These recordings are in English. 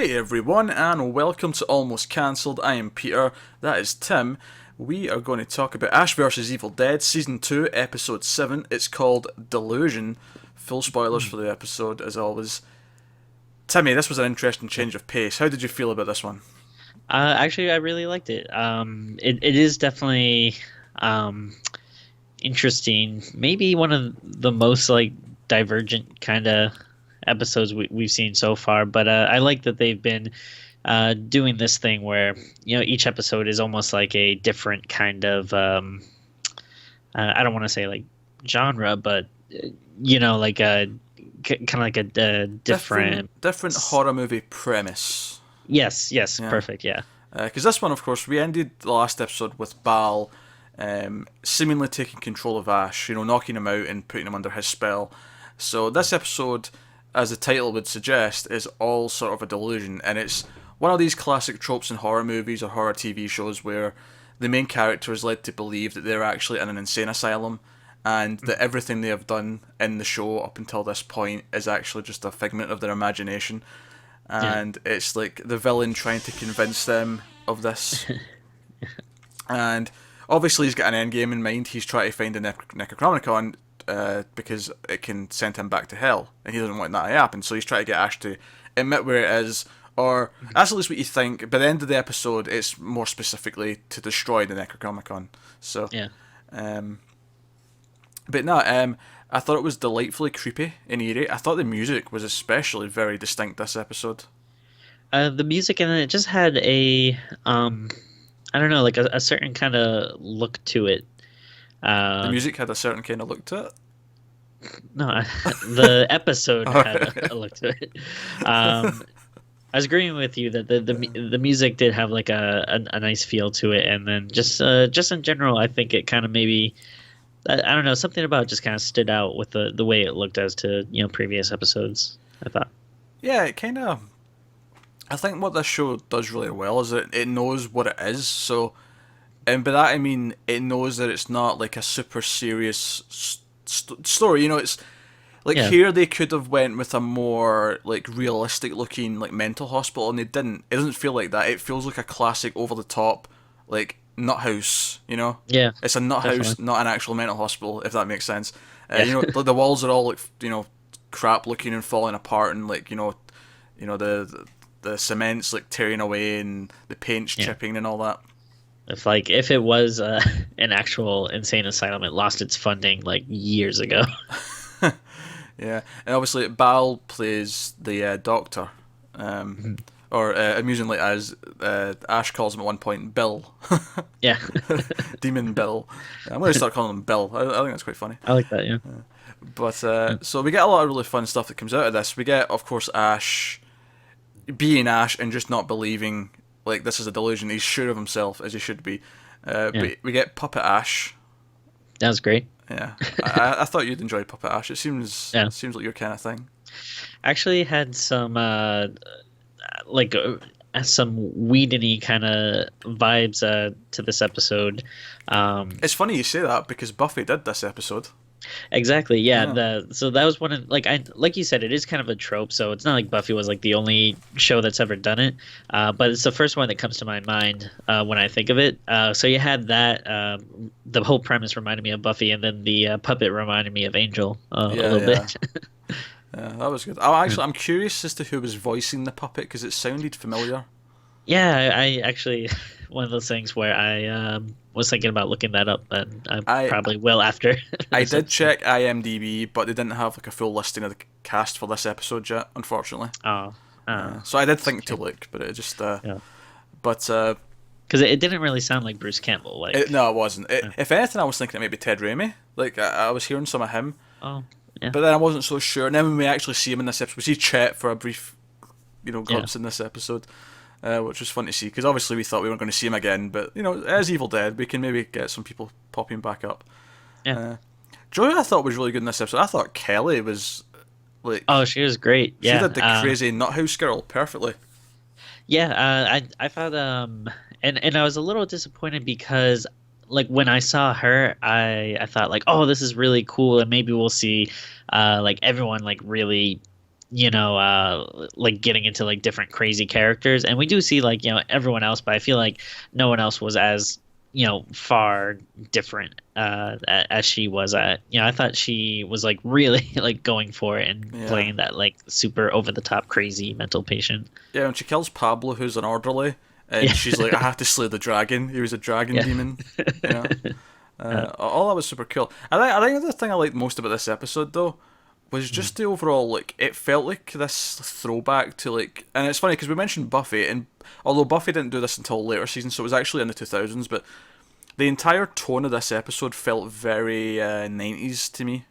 Hey everyone, and welcome to Almost Cancelled. I am Peter, that is Tim. We are going to talk about Ash vs. Evil Dead, Season 2, Episode 7. It's called Delusion. Full spoilers for the episode, as always. Timmy, this was an interesting change of pace. How did you feel about this one? Actually, I really liked it. It is definitely um, interesting. Maybe one of the most divergent kind of episodes we've seen so far. But I like that they've been doing this thing where each episode is almost like a different kind of I don't want to say like genre, but like a kind of like a different. Different horror movie premise. Yes, Yeah. perfect. Yeah, Because this one, of course, we ended the last episode with Bal seemingly taking control of Ash, knocking him out and putting him under his spell. So this episode, as the title would suggest, is all sort of a delusion, and it's one of these classic tropes in horror movies or horror TV shows where the main character is led to believe that they're actually in an insane asylum, and that everything they have done in the show up until this point is actually just a figment of their imagination. yeah, And it's like the villain trying to convince them of this. And obviously he's got an end game in mind. He's trying to find a Necronomicon because it can send him back to hell, and he doesn't want that to happen. So he's trying to get Ash to admit where it is, or that's at least what you think. By the end of the episode, it's more specifically to destroy the Necronomicon. So, yeah. um, but no, I thought it was delightfully creepy and eerie. I thought the music was especially very distinct this episode. The music in it just had I don't know, like a certain kind of look to it. The Uh, music had a certain kind of look to it. no, the episode had Alright. a look to it. Um, I was agreeing with you that the music did have like a nice feel to it, and then just in general, I think it kind of maybe I don't know, something about it just kind of stood out with the way it looked as to previous episodes. I thought. Yeah, it kind of. I think what this show does really well is it knows what it is. So, and by that I mean it knows that it's not like a super serious story. It's like Yeah, here they could have went with a more like realistic looking like mental hospital, and they didn't. It doesn't feel like that. It feels like a classic over the top like nut house. yeah, It's a nut house, definitely. not an actual mental hospital, if that makes sense. Yeah, The walls are all like crap looking and falling apart, and like the cement's like tearing away and the paint's yeah. chipping and all that. If it was an actual insane asylum, it lost its funding like years ago. Yeah, and obviously Bal plays the doctor, um, Mhm. or amusingly as Ash calls him at one point, Bill, Yeah, Demon Bill. I'm going to start calling him Bill. I think that's quite funny. I like that. Yeah, But so we get a lot of really fun stuff that comes out of this. We get, of course, Ash being Ash and just not believing like this is a delusion. He's sure of himself as he should be. yeah, But we get Puppet Ash. that was great. Yeah, I thought you'd enjoy Puppet Ash. Yeah, Seems like your kind of thing. actually had some like some Whedon-y kind of vibes to this episode. It's funny you say that because Buffy did this episode. Exactly. Yeah. Yeah, So that was one of like you said, it is kind of a trope. So it's not like Buffy was like the only show that's ever done it. But it's the first one that comes to my mind when I think of it. So you had that. The whole premise reminded me of Buffy, and then the puppet reminded me of Angel a yeah, little yeah. bit. Yeah, that was good. I'm curious as to who was voicing the puppet because it sounded familiar. Yeah, I actually one of those things where I was thinking about looking that up, and I I probably will after I this did episode. check IMDb, but they didn't have like a full listing of the cast for this episode yet, unfortunately. Oh, So I did think to okay. look, but it just Yeah, but because it didn't really sound like Bruce Campbell. no, it wasn't. Uh, If anything, I was thinking it might be Ted Raimi. Like I was hearing some of him, oh, yeah, but then I wasn't so sure. And then when we actually see him in this episode, we see Chet for a brief, yeah, glimpse in this episode, which was fun to see because obviously we thought we weren't going to see him again. But as Evil Dead, we can maybe get some people popping back up. yeah. Uh, Joy, I thought was really good in this episode. I thought Kelly was Oh, like she was great. she Yeah, did the crazy nuthouse girl perfectly. yeah. I thought and I was a little disappointed because like when I saw her, I thought like, oh, this is really cool, and maybe we'll see like everyone like really like getting into like different crazy characters, and we do see like everyone else, but I feel like no one else was as far different as she was at. I thought she was like really like going for it and Yeah. playing that like super over the top crazy mental patient. Yeah, when she kills Pablo, who's an orderly, and Yeah. she's like, I have to slay the dragon. He was a dragon Yeah. demon. You know? All that was super cool. I think the thing I liked most about this episode, though, was just the overall, like, it felt like this throwback to, like, and it's funny because we mentioned Buffy, and although Buffy didn't do this until later season, so it was actually in the 2000s, but the entire tone of this episode felt very 90s to me.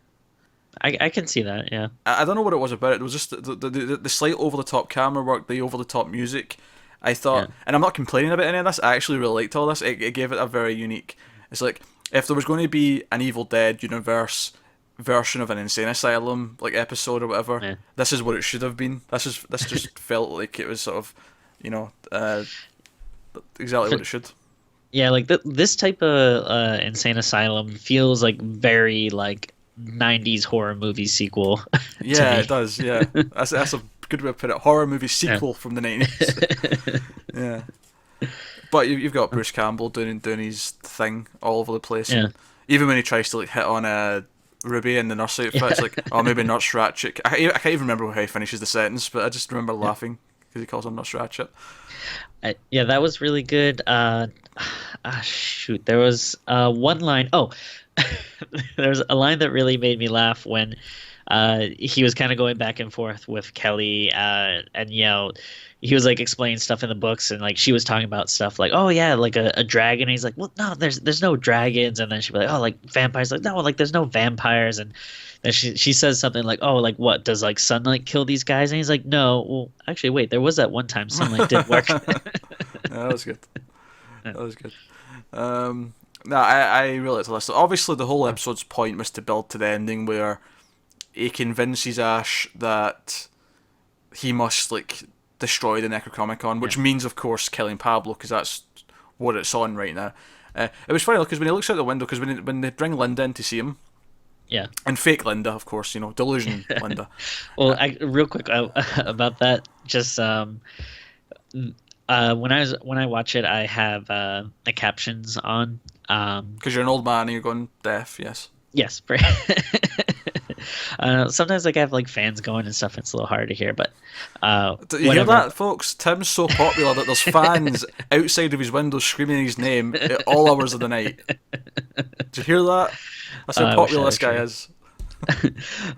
I can see that. Yeah. I don't know what it was about it. It was just the slight over the top camera work, the over the top music. I Yeah. thought, and I'm not complaining about any of this. I actually really liked all this. It gave it a very unique. It's like if there was going to be an Evil Dead universe version of an insane asylum like episode or whatever, Yeah. this is what it should have been. This just felt like it was sort of, you know, exactly what it should. Yeah, like this type of insane asylum feels like very like 90s horror movie sequel to Yeah, me. it does. Yeah, that's a good way to put it. Horror movie Yeah. sequel from the 90s. Yeah. But you've got Bruce Campbell doing his thing all over the place, Yeah. and even when he tries to like hit on a Ruby in the nurse outfit, it's Yeah. like, oh, maybe Nurse Ratchet. I can't even remember how he finishes the sentence, but I just remember laughing because he calls him Nurse Ratchet. Yeah, that was really good. Shoot, there was one line. Oh, there was a line that really made me laugh when he was kind of going back and forth with Kelly, and he was like explaining stuff in the books, and like she was talking about stuff like, oh yeah, like a dragon. And he's like, well, no, there's no dragons. And then she'd be like, oh, like vampires. Like, no, like there's no vampires. And then she says something like, oh, like what does like sunlight kill these guys? And he's like, no, well, actually, wait, there was that one time sunlight did work. Yeah, that was good. That was good. No, I really liked this. Obviously, the whole episode's point was to build to the ending where he convinces Ash that he must like destroy the Necronomicon, which Yeah, means, of course, killing Pablo because that's what it's on right now. It was funny because when he looks out the window, because when they bring Linda in to see him, yeah. and fake Linda, of course, Delusion Linda. Well, real quick about that, just when I watch it, I have the captions on. Because you're an old man and you're going deaf, yes. Yes, sometimes like I have like fans going and stuff. It's a little hard to hear, but Do you hear that, folks? Tim's so popular that there's fans outside of his window screaming his name at all hours of the night. Do you hear that? That's how I wish popular I this could guy hear. is.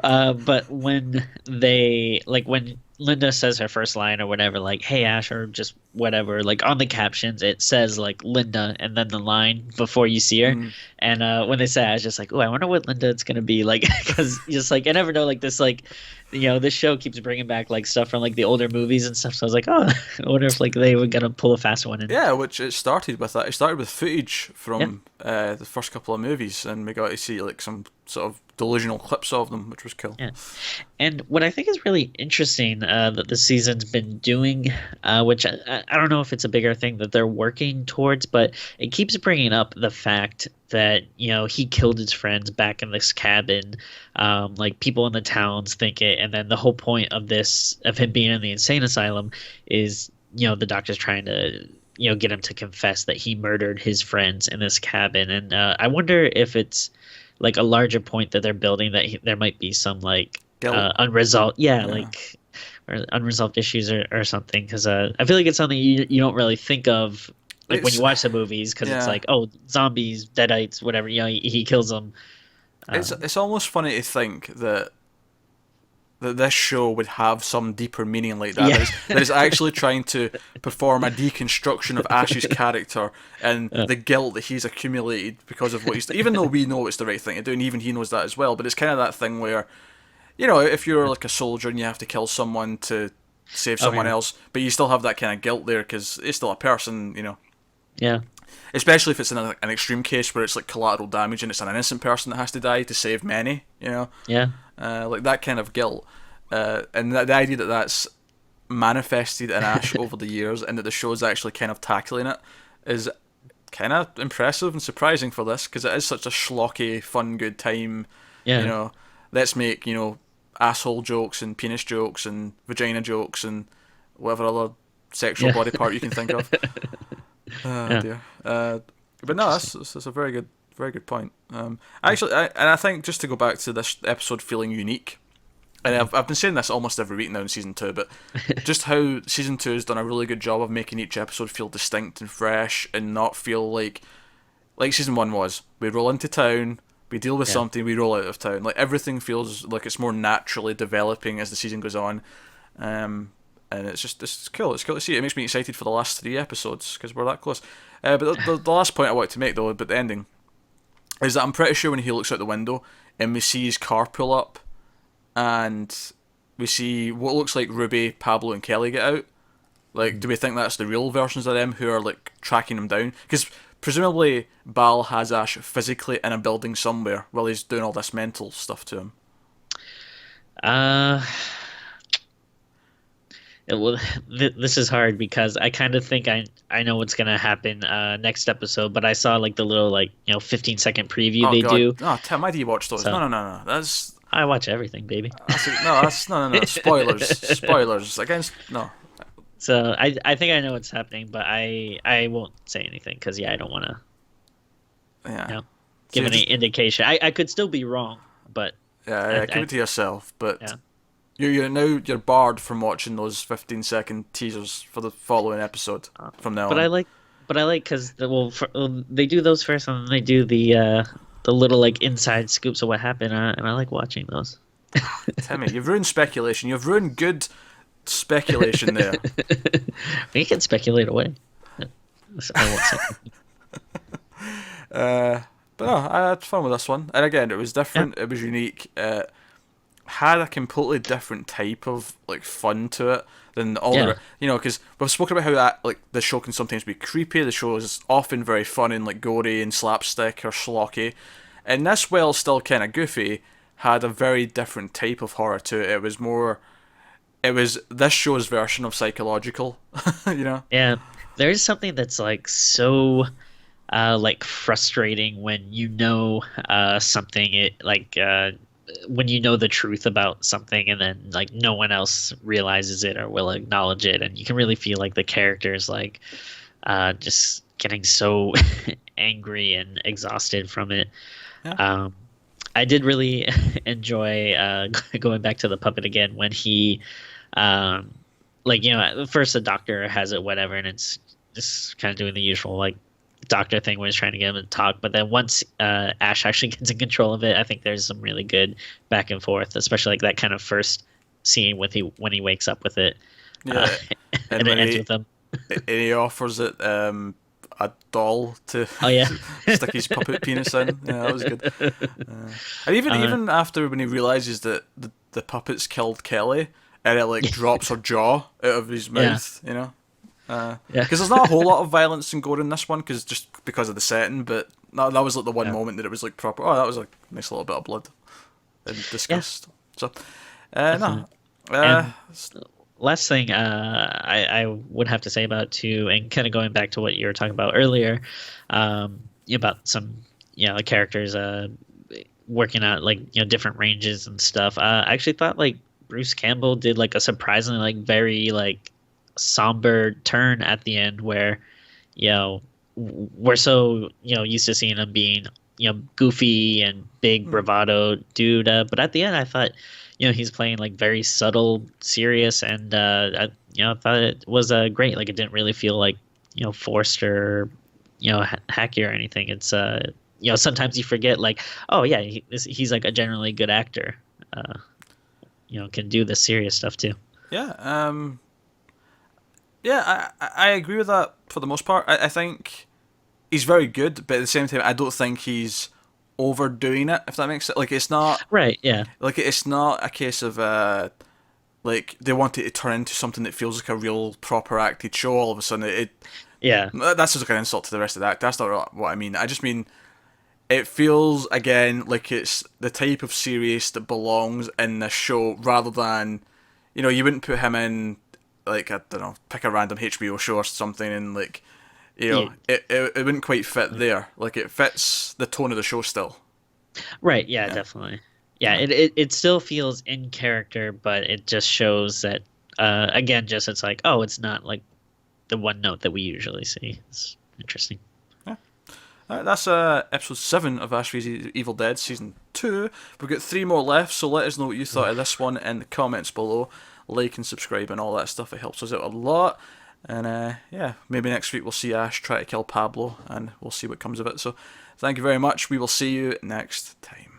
But when when Linda says her first line or whatever, like "Hey Ash" or just whatever, like on the captions it says like Linda and then the line before you see her, and when they say, I was just like, oh, I wonder what Linda it's gonna be like, because just like I never know, like this like this show keeps bringing back like stuff from like the older movies and stuff, so I was like, oh, I wonder if like they were gonna pull a fast one in. Yeah, which it started with that. It started with footage Yeah. from the first couple of movies, and we got to see like some sort of delusional clips of them, which was cool. Yeah. And what I think is really interesting that the season's been doing, which I don't know if it's a bigger thing that they're working towards, but it keeps bringing up the fact that he killed his friends back in this cabin. Like people in the towns think it, and then the whole point of him being in the insane asylum is the doctor's trying to get him to confess that he murdered his friends in this cabin, and I wonder if it's like a larger point that they're building, that there might be some like Guilt. unresolved, yeah, Yeah. like or unresolved issues or something, because I feel like it's something you don't really think of like when It's you watch the movies, because it's yeah. like, oh, zombies, deadites, whatever, he kills them. It's almost funny to think that this show would have some deeper meaning like that. Yeah. That is actually trying to perform a deconstruction of Ash's character and the guilt that he's accumulated because of what he's done. Even though we know it's the right thing to do, and even he knows that as well. But it's kind of that thing where, if you're like a soldier and you have to kill someone to save someone yeah. else, but you still have that kind of guilt there because it's still a person, Yeah, Especially if it's in an extreme case where it's like collateral damage and it's an innocent person that has to die to save many, yeah, like that kind of guilt, and the idea that that's manifested in Ash over the years, and that the show's actually kind of tackling it, is kind of impressive and surprising for this, because it is such a schlocky, fun, good time. yeah. Let's make asshole jokes and penis jokes and vagina jokes and whatever other sexual body part you can think of. Oh Yeah. dear. But no, that's a very good point. Actually, and I think just to go back to this episode feeling unique, and I've been saying this almost every week now in season 2, but just how season 2 has done a really good job of making each episode feel distinct and fresh and not feel like season 1 was. We roll into town, we deal with something, we roll out of town. Like everything feels like it's more naturally developing as the season goes on. And it's cool. It's cool to see. It makes me excited for the last 3 episodes because we're that close. But the last point I wanted to make though about the ending is that I'm pretty sure when he looks out the window and we see his car pull up, and we see what looks like Ruby, Pablo, and Kelly get out. Like, do we think that's the real versions of them who are like tracking him down? Because presumably Bal has Ash physically in a building somewhere while he's doing all this mental stuff to him. This is hard because I kind of think I know what's gonna happen next episode, but I saw like the little 15-second preview they God. do. Oh, Tim, why do you watch those? So, No. That's I watch everything, baby. no. Spoilers against no. So I think I know what's happening, but I won't say anything because I don't want to give any indication. I could still be wrong, but keep it to yourself. But you're barred from watching those 15-second teasers for the following episode from now on. But I like because they do those first, and then they do the little inside scoops of what happened, and I like watching those. Timmy, you've ruined speculation. You've ruined good speculation there. We can speculate away. I won't say. But no, I had fun with this one, and again, it was different. It was unique. Had a completely different type of fun to it than all the because we've spoken about how that the show can sometimes be creepy. The show is often very fun and gory and slapstick or schlocky, and this, while still kind of goofy, had a very different type of horror to it. It was this show's version of psychological. Yeah, there is something that's so frustrating when something when you know the truth about something and then no one else realizes it or will acknowledge it, and you can really feel the characters just getting so angry and exhausted from it. I did really enjoy going back to the puppet again when he at first the doctor has it whatever, and it's just kind of doing the usual doctor thing where he's trying to get him to talk, but then once Ash actually gets in control of it, I think there's some really good back and forth, especially that kind of first scene when he wakes up with it, and it ends with him. And he offers it a doll to stick his puppet penis in. Yeah, that was good. And even after when he realizes that the puppets killed Kelly, and it drops her jaw out of his mouth, because there's not a whole lot of violence and gore in this one, because of the setting, but that was the one moment that it was proper. Oh, that was a nice little bit of blood and disgust. So, no. Last thing I would have to say about too, and kind of going back to what you were talking about earlier, about some characters working out different ranges and stuff. I actually thought Bruce Campbell did a surprisingly very somber turn at the end where we're so used to seeing him being goofy and big bravado dude, but at the end I thought he's playing very subtle, serious, and I thought it was great. It didn't really feel forced or hacky or anything. It's sometimes you forget he's a generally good actor, can do the serious stuff too. I agree with that for the most part. I think he's very good, but at the same time, I don't think he's overdoing it, if that makes sense. It's not... Right, yeah. It's not a case of, they want it to turn into something that feels like a real, proper acted show all of a sudden. That's just an insult to the rest of the act. That's not what I mean. I just mean, it feels, again, like it's the type of serious that belongs in this show, rather than, you wouldn't put him in... I don't know, pick a random HBO show or something, and it wouldn't quite fit there. It fits the tone of the show still. Right. Yeah. Definitely. Yeah, it still feels in character, but it just shows that again, just it's like, oh, it's not like the one note that we usually see. It's interesting. Yeah. That's episode 7 of Ash vs Evil Dead season 2. We've got 3 more left, so let us know what you thought of this one in the comments below. Like and subscribe and all that stuff. It helps us out a lot. And yeah, maybe next week we'll see Ash try to kill Pablo, and we'll see what comes of it. So thank you very much. We will see you next time.